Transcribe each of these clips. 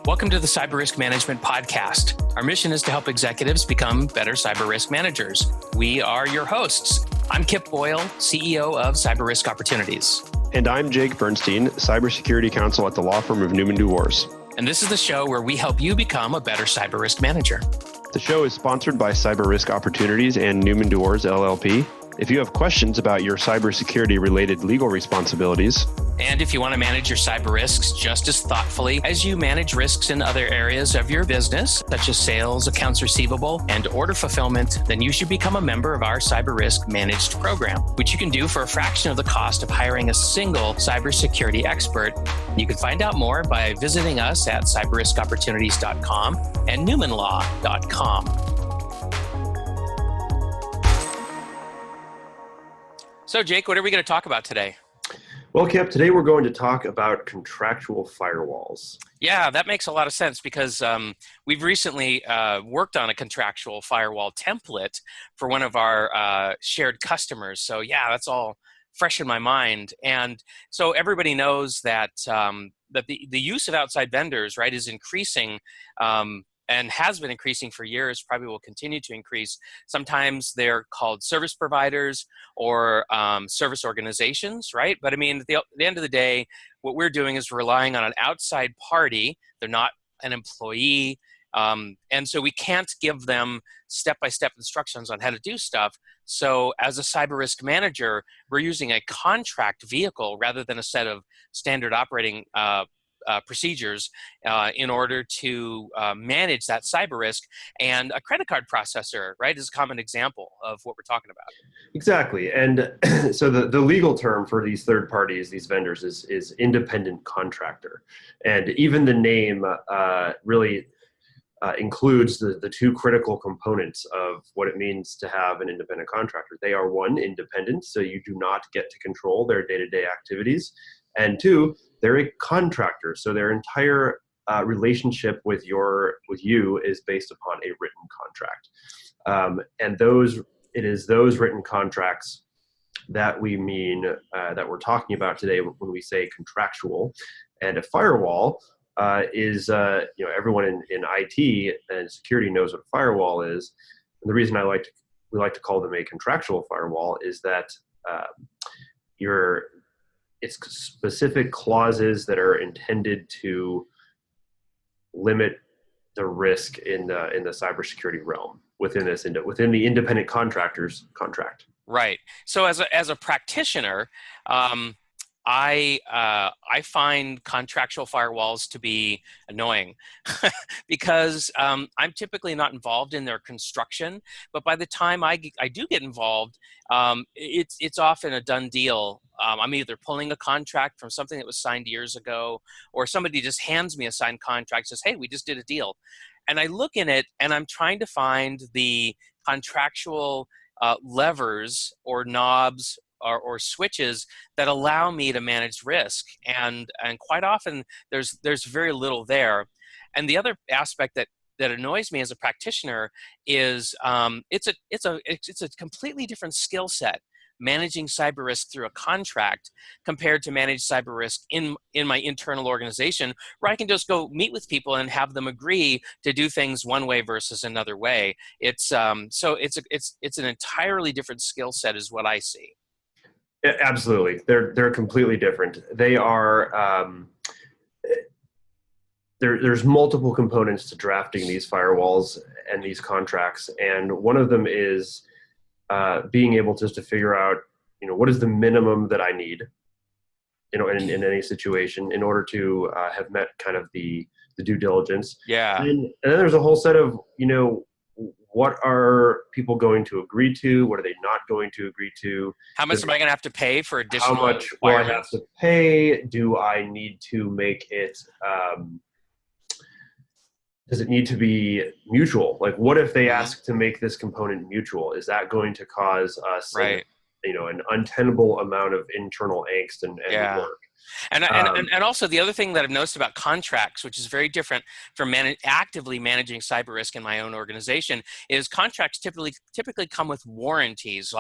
Welcome to the Cyber Risk Management Podcast. Our mission is to help executives become better cyber risk managers. We are your hosts. I'm Kip Boyle, CEO of Cyber Risk Opportunities. And I'm Jake Bernstein, Cybersecurity Counsel at the law firm of Newman DuWors. And this is the show where we help you become a better cyber risk manager. The show is sponsored by Cyber Risk Opportunities and Newman DuWors LLP. If you have questions about your cybersecurity related legal responsibilities, and if you want to manage your cyber risks just as thoughtfully as you manage risks in other areas of your business, such as sales, accounts receivable, and order fulfillment, then you should become a member of our Cyber Risk Managed program, which you can do for a fraction of the cost of hiring a single cybersecurity expert. You can find out more by visiting us at cyberriskopportunities.com and newmanlaw.com. So, Jake, what are we going to talk about today? Well, Kip, today we're going to talk about contractual firewalls. Yeah, that makes a lot of sense because we've recently worked on a contractual firewall template for one of our shared customers. So, yeah, that's all fresh in my mind. And so everybody knows that that the use of outside vendors, right, is increasing. And has been increasing for years, probably will continue to increase. Sometimes they're called service providers or service organizations, right? But I mean, at the end of the day, what we're doing is relying on an outside party. They're not an employee. And so we can't give them step-by-step instructions on how to do stuff. So as a cyber risk manager, we're using a contract vehicle rather than a set of standard operating procedures in order to manage that cyber risk. And a credit card processor, right, is a common example of what we're talking about. Exactly. And so the legal term for these third parties, these vendors, is independent contractor. And even the name really includes the two critical components of what it means to have an independent contractor. They are, one, independent, so you do not get to control their day-to-day activities. And two, they're a contractor, so their entire relationship with you is based upon a written contract. And it is those written contracts that we mean that we're talking about today when we say contractual. And a firewall is everyone in IT and security knows what a firewall is. And the reason we like to call them a contractual firewall is that it's specific clauses that are intended to limit the risk in the cybersecurity realm within the independent contractor's contract. Right. So as a practitioner, I find contractual firewalls to be annoying because I'm typically not involved in their construction. But by the time I do get involved, it's often a done deal. I'm either pulling a contract from something that was signed years ago, or somebody just hands me a signed contract, says, "Hey, we just did a deal," and I look in it and I'm trying to find the contractual levers or knobs or switches that allow me to manage risk, and quite often there's very little there. And the other aspect that annoys me as a practitioner is it's a completely different skill set managing cyber risk through a contract compared to manage cyber risk in my internal organization, where I can just go meet with people and have them agree to do things one way versus another way. It's an entirely different skill set is what I see. Yeah, absolutely. They're completely different. They are there's multiple components to drafting these firewalls and these contracts, and one of them is being able just to figure out, what is the minimum that I need, in any situation in order to have met kind of the due diligence. Yeah. And then there's a whole set of, what are people going to agree to? What are they not going to agree to? How much am I going to have to pay for additional How much will I have to pay? Do I need to make it, does it need to be mutual? Like, what if they ask to make this component mutual? Is that going to cause us, right, an untenable amount of internal angst and work? And also the other thing that I've noticed about contracts, which is very different from actively managing cyber risk in my own organization, is contracts typically come with warranties.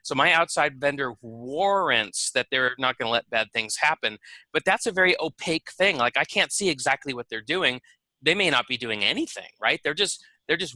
So my outside vendor warrants that they're not going to let bad things happen, but that's a very opaque thing. I can't see exactly what they're doing. they may not be doing anything, right? They're just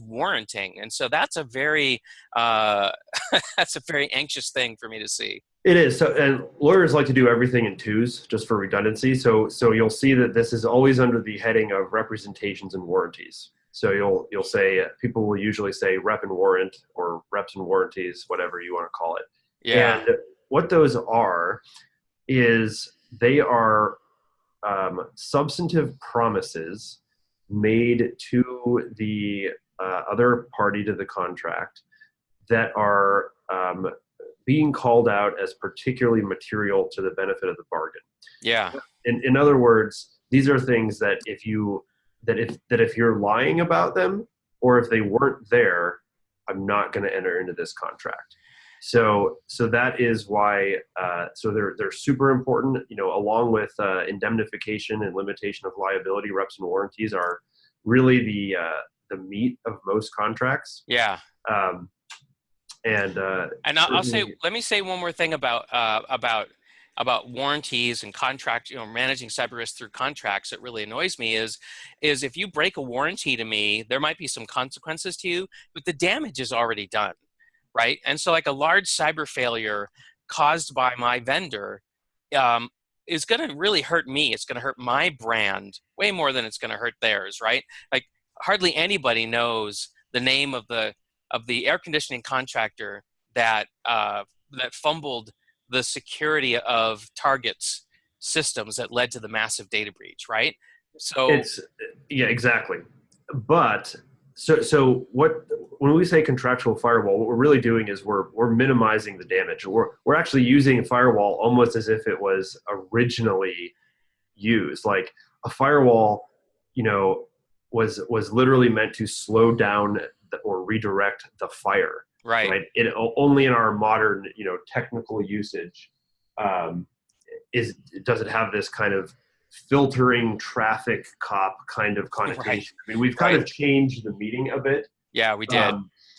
warranting. And so that's a very that's a very anxious thing for me to see. It is. So, and lawyers like to do everything in twos just for redundancy. So you'll see that this is always under the heading of representations and warranties. So you'll say, people will usually say rep and warrant, or reps and warranties, whatever you want to call it. Yeah. And what those are is they are substantive promises made to the other party to the contract that are being called out as particularly material to the benefit of the bargain. Yeah. In other words, these are things that if you're lying about them, or if they weren't there, I'm not going to enter into this contract. So that is why. So they're super important. Along with indemnification and limitation of liability, reps and warranties are really the meat of most contracts. Yeah. And I'll say, let me say one more thing about warranties and contract, managing cyber risk through contracts that really annoys me is if you break a warranty to me, there might be some consequences to you, but the damage is already done, right? And so like a large cyber failure caused by my vendor is going to really hurt me. It's going to hurt my brand way more than it's going to hurt theirs, right? Like hardly anybody knows the name of the air conditioning contractor that fumbled the security of Target's systems that led to the massive data breach, right? So yeah, exactly. But so when we say contractual firewall, what we're really doing is we're minimizing the damage. We're actually using a firewall almost as if it was originally used. Like a firewall, was literally meant to slow down or redirect the fire. Right. It only in our modern, technical usage, does it have this kind of filtering traffic cop kind of connotation. Right. I mean, we've kind of changed the meaning a bit. Yeah, we did.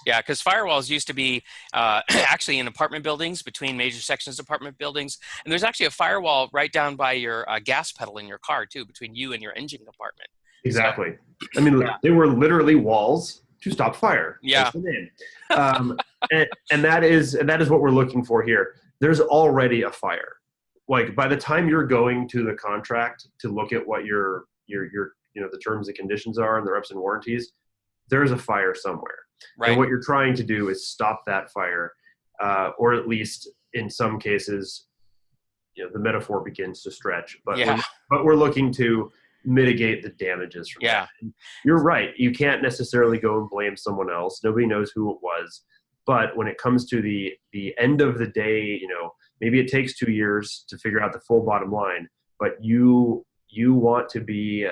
Yeah, because firewalls used to be actually in apartment buildings, between major sections of apartment buildings. And there's actually a firewall right down by your gas pedal in your car, too, between you and your engine compartment. Exactly. So, I mean, they were literally walls to stop fire. Yeah. And that is what we're looking for here. There's already a fire. Like by the time you're going to the contract to look at what your the terms and conditions are and the reps and warranties, there's a fire somewhere. Right. And what you're trying to do is stop that fire, or at least in some cases, the metaphor begins to stretch. But we're looking to mitigate the damages from that. And you're right. You can't necessarily go and blame someone else. Nobody knows who it was. But when it comes to the end of the day, maybe it takes 2 years to figure out the full bottom line, but you want to be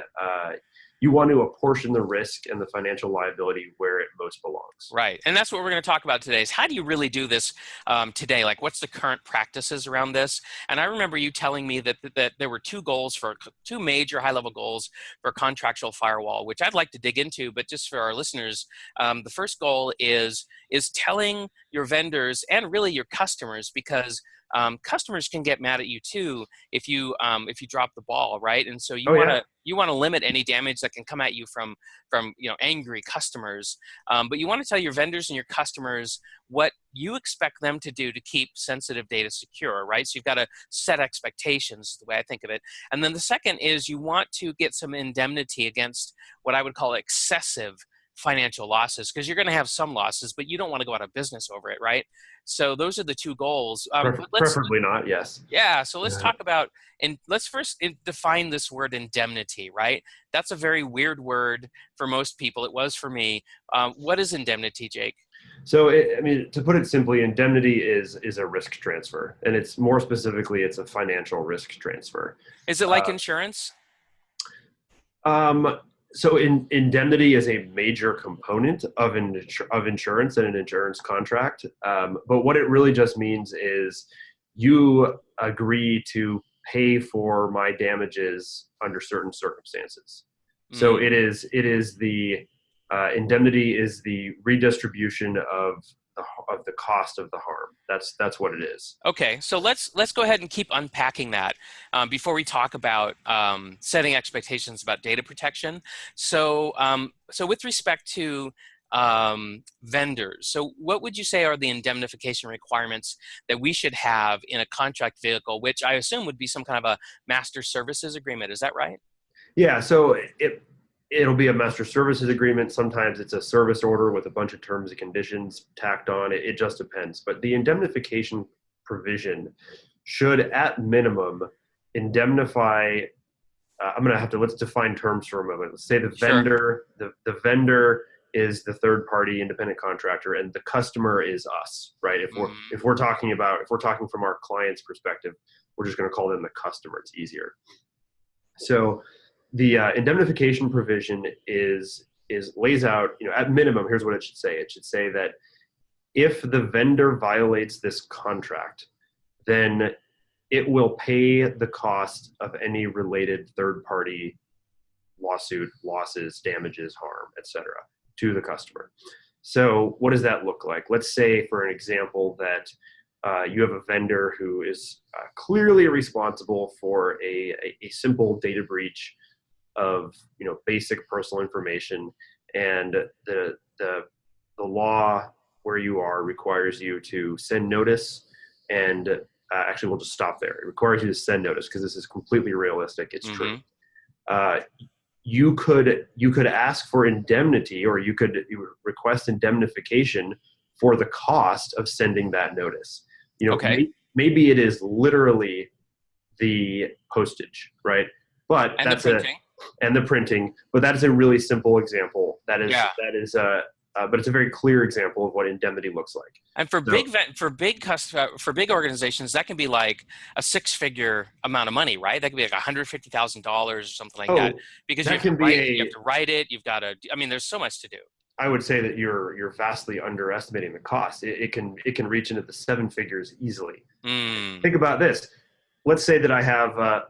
you want to apportion the risk and the financial liability where it most belongs. Right. And that's what we're going to talk about today is how do you really do this today? Like what's the current practices around this? And I remember you telling me that there were two major high-level goals for contractual firewall, which I'd like to dig into, but just for our listeners, the first goal is telling your vendors and really your customers, because customers can get mad at you too if you drop the ball, right? And so you want to limit any damage that can come at you from angry customers, but you want to tell your vendors and your customers what you expect them to do to keep sensitive data secure, right? So you've got to set expectations, is the way I think of it. And then the second is you want to get some indemnity against what I would call excessive financial losses, because you're going to have some losses, but you don't want to go out of business over it, right? So those are the two goals. Preferably not, yes. Yeah, so let's talk about, and let's first define this word indemnity, right? That's a very weird word for most people. It was for me. What is indemnity, Jake? So, to put it simply, indemnity is a risk transfer, and it's more specifically, it's a financial risk transfer. Is it like insurance? So indemnity is a major component of insurance and an insurance contract. But what it really just means is you agree to pay for my damages under certain circumstances. Mm-hmm. So it is the indemnity is the redistribution of the cost of the harm. That's what it is. Okay, so let's go ahead and keep unpacking that before we talk about setting expectations about data protection. So, so with respect to vendors, so what would you say are the indemnification requirements that we should have in a contract vehicle, which I assume would be some kind of a master services agreement? Is that right? Yeah, so it'll be a master services agreement. Sometimes it's a service order with a bunch of terms and conditions tacked on. It just depends. But the indemnification provision should, at minimum, indemnify. I'm going to have to, let's define terms for a moment. Let's say the vendor, Sure. the vendor is the third party independent contractor, and the customer is us, right? If we're talking from our client's perspective, we're just going to call them the customer. It's easier. So the indemnification provision lays out, at minimum, here's what it should say. It should say that if the vendor violates this contract, then it will pay the cost of any related third-party lawsuit, losses, damages, harm, etc., to the customer. So what does that look like? Let's say, for an example, that you have a vendor who is clearly responsible for a simple data breach of basic personal information, and the law where you are requires you to send notice, and actually we'll just stop there. It requires you to send notice because this is completely realistic. It's true. You could ask for indemnity, or you would request indemnification for the cost of sending that notice. Okay. Maybe it is literally the postage, right? But And that's the printing. And the printing. But that is a really simple example. But it's a very clear example of what indemnity looks like. And for big organizations, that can be like a six-figure amount of money, right? That could be like $150,000 or something like that. Because you have to write it. You've got to. I mean, there's so much to do. I would say that you're vastly underestimating the cost. It can reach into the seven figures easily. Think about this. Let's say that I have a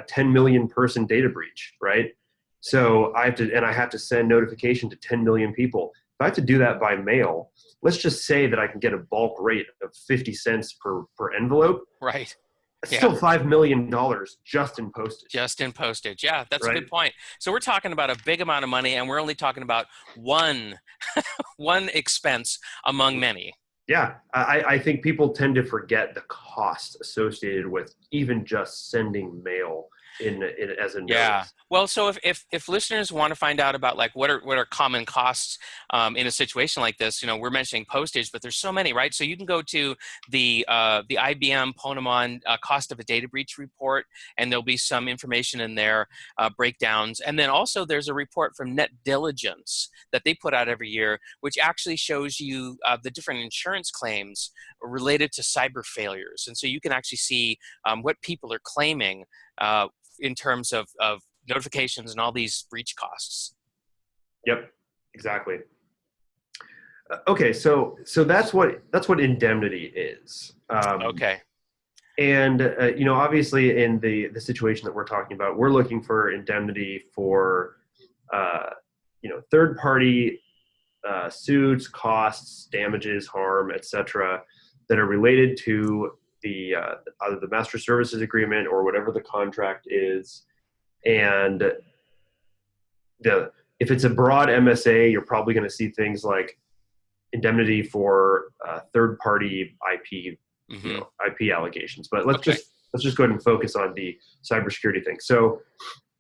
10 million person data breach, right? So I have to send notification to 10 million people. If I have to do that by mail, let's just say that I can get a bulk rate of 50 cents per envelope. Right. That's still $5 million just in postage. Just in postage. Yeah, that's a good point. So we're talking about a big amount of money, and we're only talking about one expense among many. Yeah, I think people tend to forget the cost associated with even just sending mail as a notice. Yeah. Well, so if listeners want to find out about like what are common costs in a situation like this, we're mentioning postage, but there's so many, right? So you can go to the IBM Ponemon cost of a data breach report, and there'll be some information in there, breakdowns, and then also there's a report from Net Diligence that they put out every year, which actually shows you the different insurance claims related to cyber failures, and so you can actually see what people are claiming in terms of notifications and all these breach costs. Yep, exactly. Okay, so that's what indemnity is. Okay. And obviously in the situation that we're talking about, we're looking for indemnity for third party suits, costs, damages, harm, etc., that are related to either the master services agreement or whatever the contract is. And if it's a broad MSA, you're probably going to see things like indemnity for third-party IP, IP allegations. But let's just go ahead and focus on the cybersecurity thing. So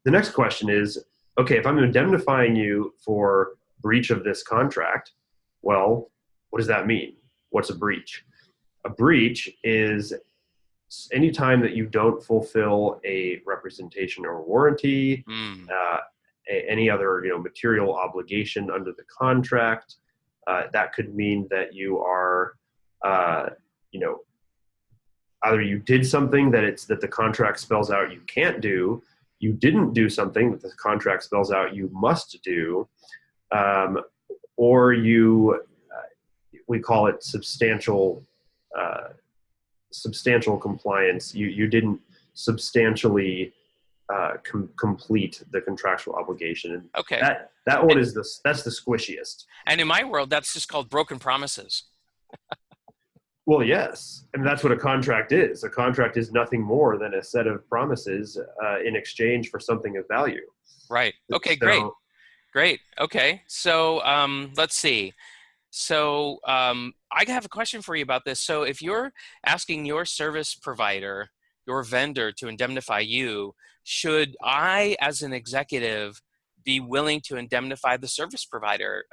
the next question is, okay, if I'm indemnifying you for breach of this contract, well, what does that mean? What's a breach? A breach is any time that you don't fulfill a representation or warranty, any other material obligation under the contract. That could mean that you are, either you did something that the contract spells out you can't do, you didn't do something that the contract spells out you must do, or you, we call it substantial compliance. You didn't substantially complete the contractual obligation. Okay. That one that's the squishiest. And in my world, that's just called broken promises. Well, yes. I mean, that's what a contract is. A contract is nothing more than a set of promises in exchange for something of value. Right. Okay, great. So, Great. Okay. So let's see. So I have a question for you about this. So if you're asking your service provider, your vendor to indemnify you, should I, as an executive, be willing to indemnify the service provider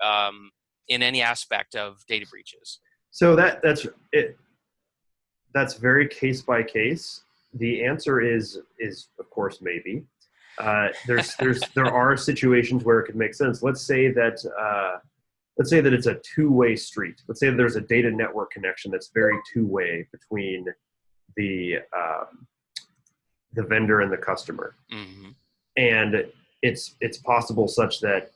in any aspect of data breaches? so that's it. That's very case by case. The answer is of course maybe. There are situations where it could make sense. Let's say that it's a two-way street. Let's say that there's a data network connection that's very two-way between the vendor and the customer, Mm-hmm. and it's possible such that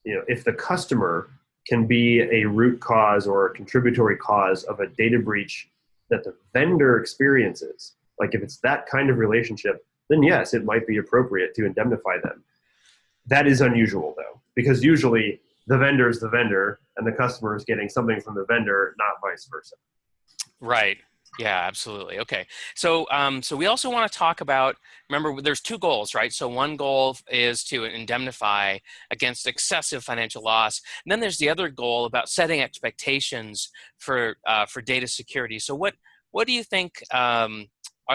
if the customer can be a root cause or a contributory cause of a data breach that the vendor experiences, like if it's that kind of relationship, then yes, it might be appropriate to indemnify them. That is unusual though, because usually the vendor is the vendor and the customer is getting something from the vendor, not vice versa. Right. Yeah, absolutely. Okay. So, so we also want to talk about, remember, there's two goals, right? So one goal is to indemnify against excessive financial loss. And then there's the other goal about setting expectations for data security. So what do you think are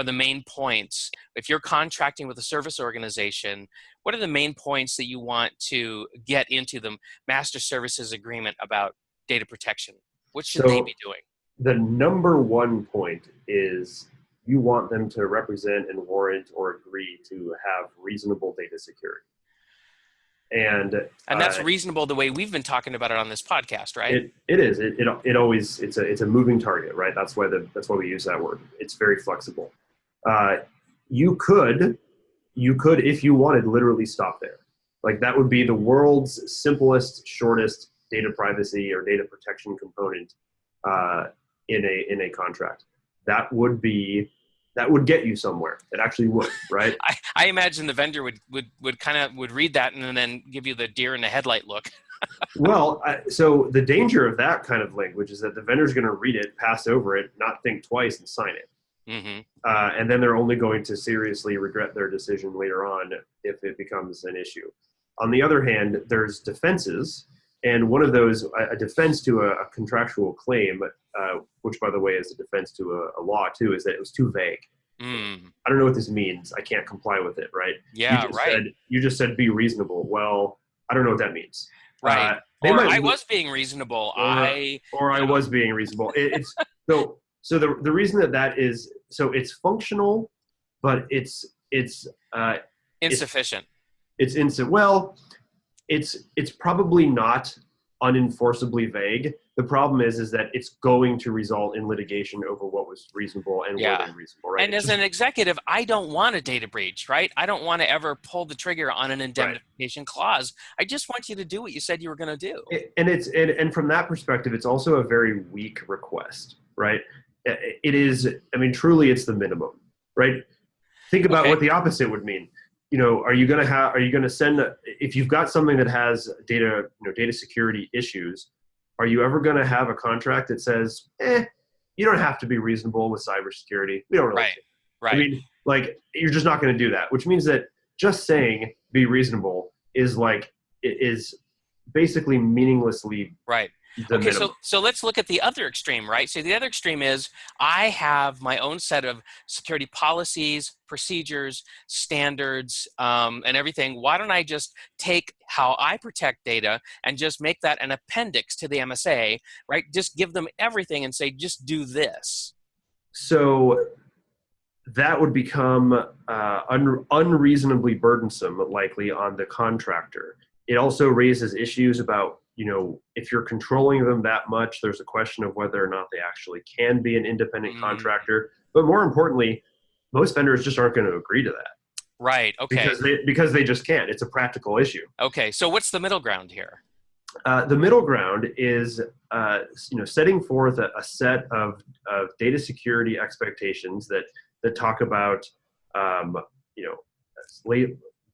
the main points? If you're contracting with a service organization, what are the main points that you want to get into the master services agreement about data protection? What should they be doing? The number one point is you want them to represent and warrant or agree to have reasonable data security. And that's reasonable the way we've been talking about it on this podcast, right? It is. It always it's a moving target, right? That's why we use that word. It's very flexible. You could, if you wanted, literally stop there. Like that would be the world's simplest, shortest data privacy or data protection component in a contract. That would get you somewhere. It actually would, right? I imagine the vendor would read that and then give you the deer in the headlight look. Well, so the danger of that kind of language is that the vendor's going to read it, pass over it, not think twice, and sign it. Mm-hmm. And then they're only going to seriously regret their decision later on if it becomes an issue. On the other hand, there's defenses, and one of those, a defense to a contractual claim, which by the way is a defense to a law too, is that it was too vague. I don't know what this means. I can't comply with it, right? Yeah, right. You just said be reasonable. Well, I don't know what that means. Right. I was being reasonable. I was being reasonable. It's so the reason that is, so it's functional, but it's insufficient. It's probably not unenforceably vague. The problem is that it's going to result in litigation over what was reasonable and what unreasonable, right? And as an executive, I don't want a data breach, right? I don't want to ever pull the trigger on an indemnification clause. I just want you to do what you said you were going to do. And from that perspective, it's also a very weak request, right? It is, I mean, truly it's the minimum, right? Think about what the opposite would mean. Are you going to send, if you've got something that has data security issues, are you ever going to have a contract that says, you don't have to be reasonable with cybersecurity? We don't really. Right. I mean, like, you're just not going to do that, which means that just saying be reasonable is basically meaninglessly. Right. Okay, so let's look at the other extreme, right? So the other extreme is I have my own set of security policies, procedures, standards, and everything. Why don't I just take how I protect data and just make that an appendix to the MSA, right? Just give them everything and say, just do this. So that would become unreasonably burdensome, likely, on the contractor. It also raises issues about, if you're controlling them that much, there's a question of whether or not they actually can be an independent contractor. But more importantly, most vendors just aren't going to agree to that. Right. Okay. Because they just can't. It's a practical issue. Okay. So what's the middle ground here? The middle ground is, setting forth a set of data security expectations that talk about,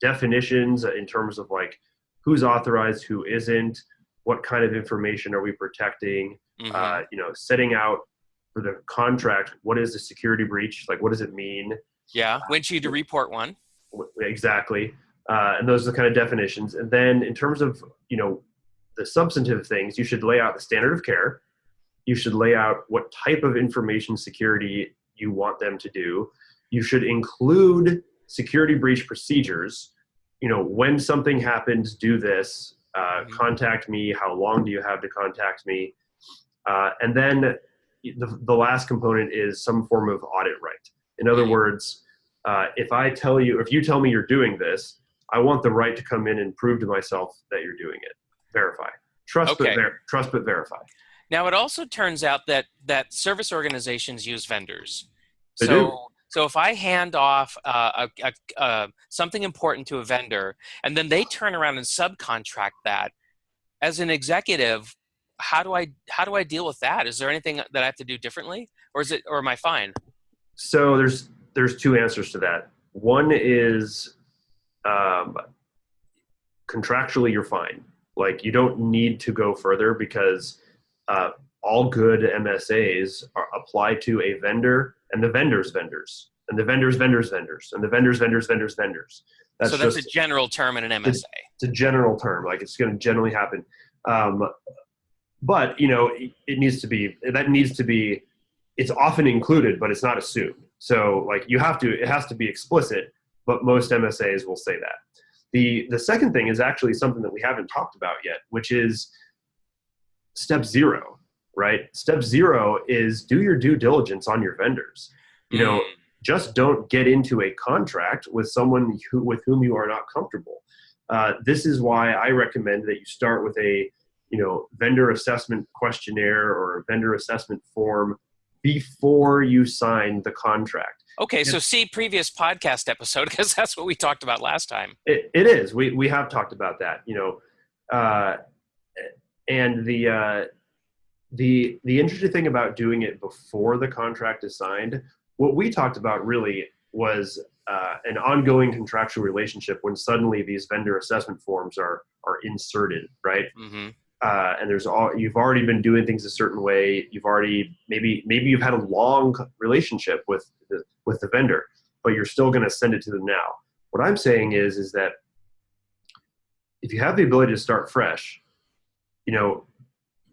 definitions in terms of like who's authorized, who isn't, what kind of information are we protecting, Mm-hmm. setting out for the contract, what is the security breach? Like, what does it mean? Yeah. When should you report one? Exactly. And those are the kind of definitions. And then in terms of, the substantive things, you should lay out the standard of care. You should lay out what type of information security you want them to do. You should include security breach procedures. When something happens, do this, Mm-hmm. contact me. How long do you have to contact me? And then the last component is some form of audit right. In other words, if you tell me you're doing this, I want the right to come in and prove to myself that you're doing it. Verify. Trust, Okay. but verify. Now, it also turns out that service organizations use vendors. They do. So if I hand off something important to a vendor, and then they turn around and subcontract that, as an executive, how do I deal with that? Is there anything that I have to do differently, or am I fine? So there's two answers to that. One is contractually you're fine. Like, you don't need to go further because all good MSAs apply to a vendor and the vendor's vendors and the vendor's vendors vendors and the vendor's vendors vendors vendors. That's a general term in an MSA. It's a general term. Like, it's going to generally happen. But it needs to be, it's often included, but it's not assumed. So like, it has to be explicit, but most MSAs will say that. The second thing is actually something that we haven't talked about yet, which is step 0, right? Step 0 is do your due diligence on your vendors. Just don't get into a contract with someone with whom you are not comfortable. This is why I recommend that you start with a vendor assessment questionnaire or vendor assessment form before you sign the contract. Okay, so see previous podcast episode, because that's what we talked about last time. It is. We have talked about that, and the interesting thing about doing it before the contract is signed, what we talked about really was an ongoing contractual relationship when suddenly these vendor assessment forms are inserted, right? Mm-hmm. And you've already been doing things a certain way. You've already maybe you've had a long relationship with the vendor, but you're still going to send it to them now. What I'm saying is that if you have the ability to start fresh,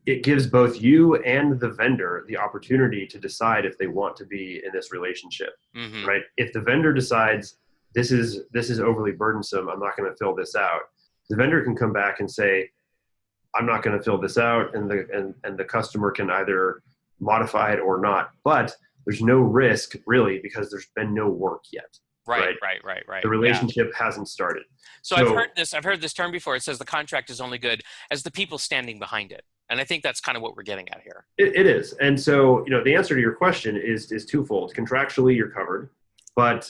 it gives both you and the vendor the opportunity to decide if they want to be in this relationship, Mm-hmm. right? If the vendor decides this is overly burdensome, I'm not going to fill this out, the vendor can come back and say, I'm not going to fill this out, and the customer can either modify it or not. But there's no risk really because there's been no work yet. Right. The relationship hasn't started. So I've heard this term before. It says the contract is only good as the people standing behind it. And I think that's kind of what we're getting at here. It is. And so, the answer to your question is twofold. Contractually, you're covered, but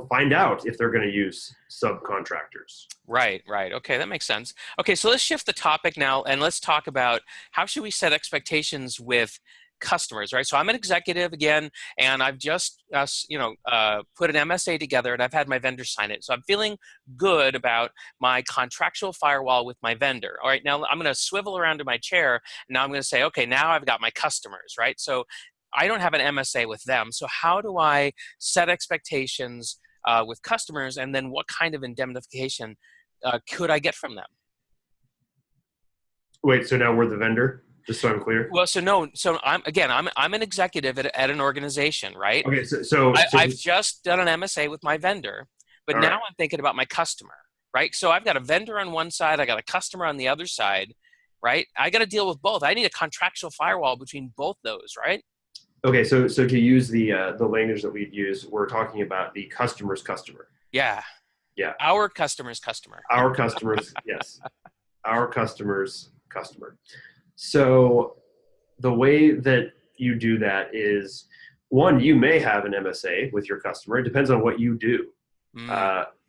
find out if they're going to use subcontractors. Right. Okay, that makes sense. Okay, so let's shift the topic now, and let's talk about how should we set expectations with customers, right? So I'm an executive again, and I've just put an MSA together, and I've had my vendor sign it. So I'm feeling good about my contractual firewall with my vendor. All right, now I'm going to swivel around to my chair, and now I'm going to say, okay, now I've got my customers, right? So I don't have an MSA with them. So how do I set expectations with customers, and then what kind of indemnification could I get from them? Wait, so now we're the vendor? Just so I'm clear. Well, so I'm an executive at an organization, right? Okay, so I've just done an MSA with my vendor, but now I'm thinking about my customer, right? So I've got a vendor on one side, I got a customer on the other side, right? I got to deal with both. I need a contractual firewall between both those, right? Okay, so to use the language that we'd use, we're talking about the customer's customer. Yeah. Yeah. Our customer's customer. Our customers, yes. Our customer's customer. So the way that you do that is, one, you may have an MSA with your customer. It depends on what you do.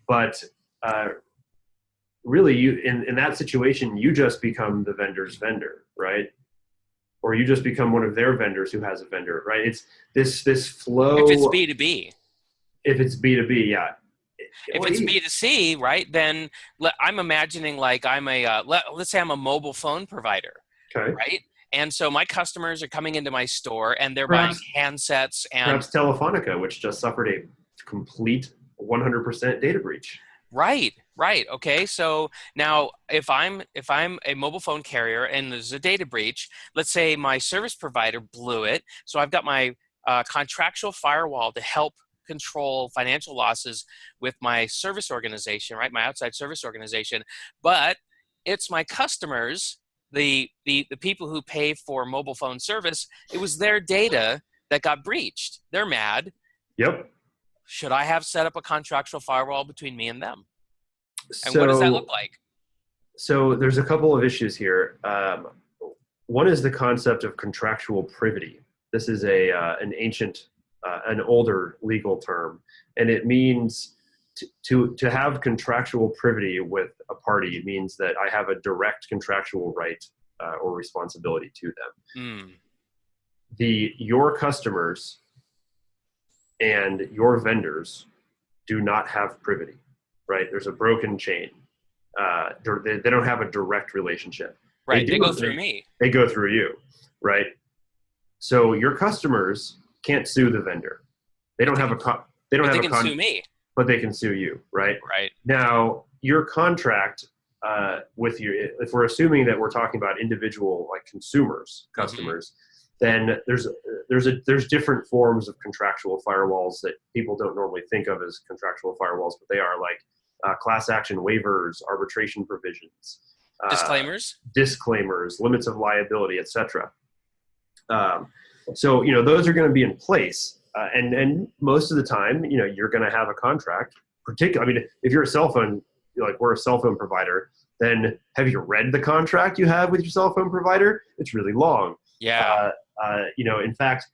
But really, you in that situation, you just become the vendor's vendor, right? Or you just become one of their vendors who has a vendor, right? It's this flow. If it's B2B. If it's B2B, yeah. If it's B2C, right, then I'm imagining like I'm let's say I'm a mobile phone provider, Okay. right? And so my customers are coming into my store and they're Perhaps, buying handsets and perhaps Telefonica, which just suffered a complete 100% data breach. right, right. Okay. So now if I'm a mobile phone carrier and there's a data breach, let's say my service provider blew it. So I've got my contractual firewall to help control financial losses with my service organization, right? My outside service organization. But it's my customers, the people who pay for mobile phone service, it was their data that got breached. They're mad. Yep. Should I have set up a contractual firewall between me and them? And what does that look like? So there's a couple of issues here. One is the concept of contractual privity. This is an ancient, an older legal term, and it means to have contractual privity with a party means that I have a direct contractual right or responsibility to them. Your customers and your vendors do not have privity, right? There's a broken chain. They don't have a direct relationship. Right, they go through me. They go through you, right? So your customers can't sue the vendor. They don't have a sue me, but they can sue you, right? Right. Now, your contract with you, if we're assuming that we're talking about individual like consumers, customers, then there's different forms of contractual firewalls that people don't normally think of as contractual firewalls, but they are like class action waivers, arbitration provisions, disclaimers, limits of liability, etc. So those are going to be in place, and most of the time, you're going to have a contract. Particularly, if you're a cell phone, like we're a cell phone provider, then have you read the contract you have with your cell phone provider? It's really long. Yeah. In fact,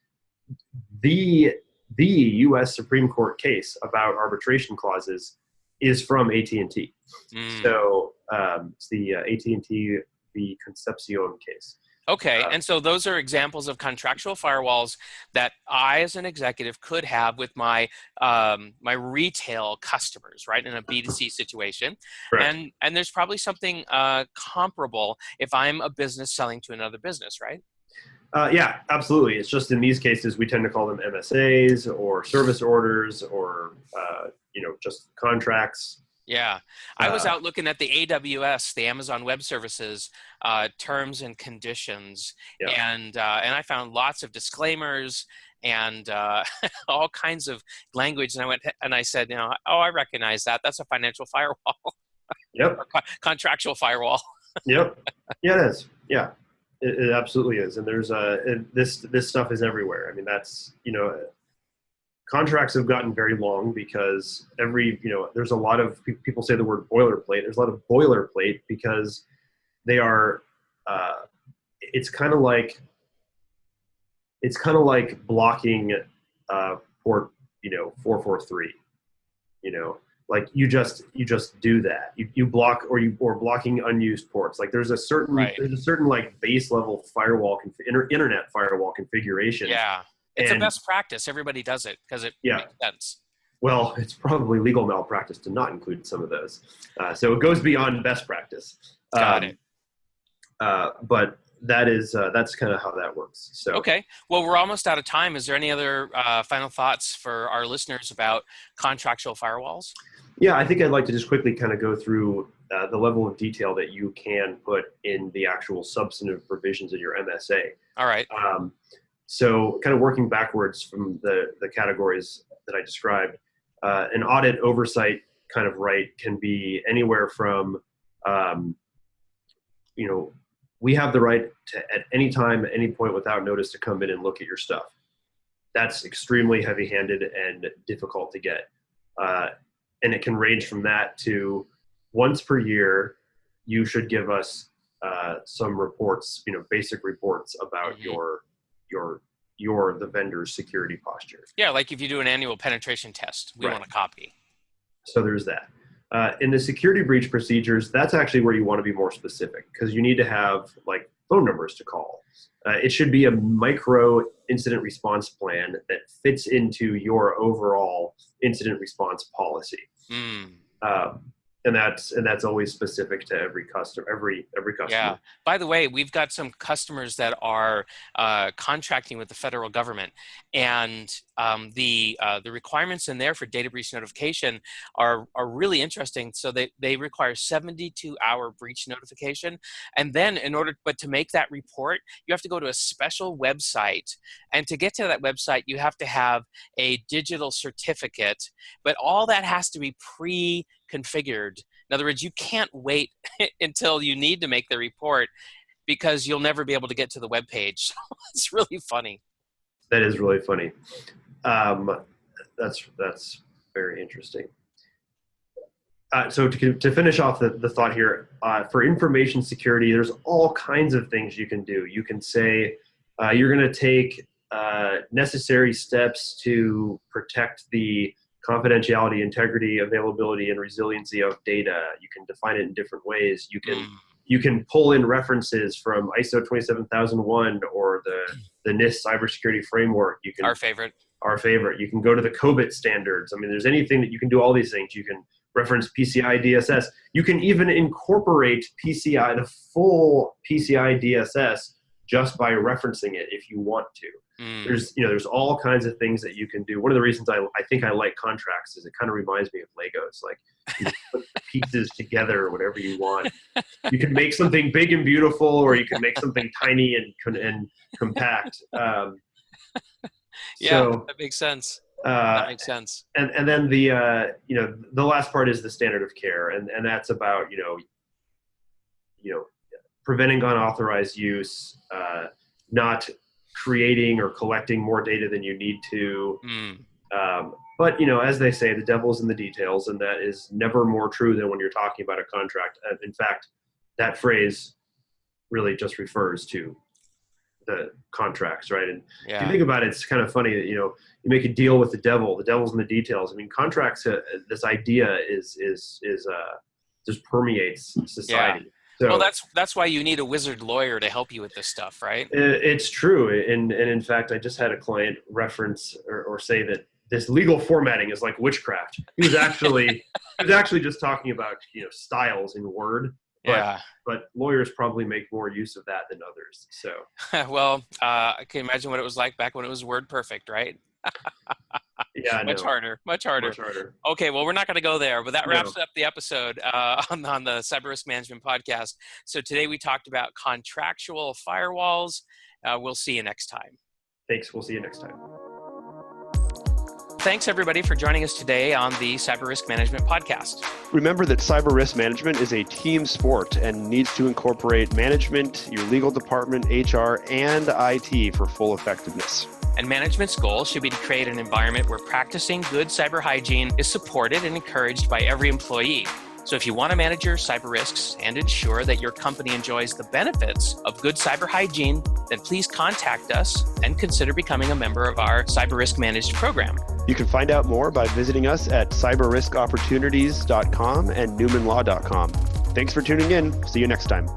the U.S. Supreme Court case about arbitration clauses is from AT&T. So it's the AT&T v. Concepcion case. Okay, and so those are examples of contractual firewalls that I, as an executive, could have with my my retail customers, right, in a B2C situation. Correct. And there's probably something comparable if I'm a business selling to another business, right? Yeah, absolutely. It's just in these cases, we tend to call them MSAs or service orders or, just contracts. Yeah. I was out looking at the AWS, the Amazon Web Services, terms and conditions, and I found lots of disclaimers and all kinds of language. And I went and I said, I recognize that. That's a financial firewall. Yep. Contractual firewall. Yep. Yeah, it is. Yeah. It absolutely is, and there's this stuff is everywhere. I mean, that's contracts have gotten very long because there's a lot of people say the word boilerplate. There's a lot of boilerplate because they are. It's kind of like blocking port 443. Like you just do that. You block or blocking unused ports. Like there's a certain like base level firewall internet firewall configuration. Yeah, it's a best practice. Everybody does it because it makes sense. Well, it's probably legal malpractice to not include some of those. So it goes beyond best practice. Got it. But that's kind of how that works. So okay, well, we're almost out of time. Is there any other final thoughts for our listeners about contractual firewalls? Yeah, I think I'd like to just quickly kind of go through the level of detail that you can put in the actual substantive provisions in your MSA. All right. So kind of working backwards from the categories that I described, an audit oversight kind of right can be anywhere from, we have the right to, at any time, at any point without notice, to come in and look at your stuff. That's extremely heavy-handed and difficult to get. And it can range from that to once per year, you should give us some reports, basic reports about the vendor's security posture. Yeah, like if you do an annual penetration test, we want a copy. So there's that. In the security breach procedures, that's actually where you want to be more specific because you need to have like phone numbers to call. It should be a micro incident response plan that fits into your overall incident response policy. And that's always specific to every customer, every customer. Yeah. By the way, we've got some customers that are contracting with the federal government, and the requirements in there for data breach notification are really interesting. So they require 72-hour breach notification, and then but to make that report, you have to go to a special website, and to get to that website, you have to have a digital certificate. But all that has to be pre-configured. In other words, you can't wait until you need to make the report, because you'll never be able to get to the web page. So it's really funny. That is really funny. That's very interesting. So to finish off the thought here, for information security, there's all kinds of things you can do. You can say you're going to take necessary steps to protect the confidentiality, integrity, availability, and resiliency of data. You can define it in different ways. You can pull in references from ISO 27001 or the NIST cybersecurity framework. You can Our favorite. You can go to the COBIT standards. I mean, there's anything that you can do. All these things. You can reference PCI DSS. You can even incorporate PCI, the full PCI DSS, just by referencing it if you want to. There's all kinds of things that you can do. One of the reasons I think I like contracts is it kind of reminds me of Lego. It's like you put the pieces together or whatever you want. You can make something big and beautiful, or you can make something tiny and compact. Yeah, so, that makes sense. That makes sense. And then the last part is the standard of care, and that's about preventing unauthorized use, not creating or collecting more data than you need to. But as they say, the devil's in the details, and that is never more true than when you're talking about a contract. In fact, that phrase really just refers to the contracts, right? And if you think about it, it's kind of funny that you make a deal with the devil's in the details. I mean, contracts, this idea is just permeates society. Yeah. So, well, that's why you need a wizard lawyer to help you with this stuff, right? It's true, and in fact, I just had a client reference or say that this legal formatting is like witchcraft. He was actually just talking about styles in Word. But lawyers probably make more use of that than others. So well, I can imagine what it was like back when it was Word perfect, right? Yeah, much harder. Okay, well, we're not going to go there, but that wraps up the episode on the Cyber Risk Management Podcast. So today we talked about contractual firewalls. We'll see you next time. Thanks. We'll see you next time. Thanks, everybody, for joining us today on the Cyber Risk Management Podcast. Remember that cyber risk management is a team sport and needs to incorporate management, your legal department, HR, and IT for full effectiveness. And management's goal should be to create an environment where practicing good cyber hygiene is supported and encouraged by every employee. So if you want to manage your cyber risks and ensure that your company enjoys the benefits of good cyber hygiene, then please contact us and consider becoming a member of our Cyber Risk Managed program. You can find out more by visiting us at cyberriskopportunities.com and newmanlaw.com. Thanks for tuning in. See you next time.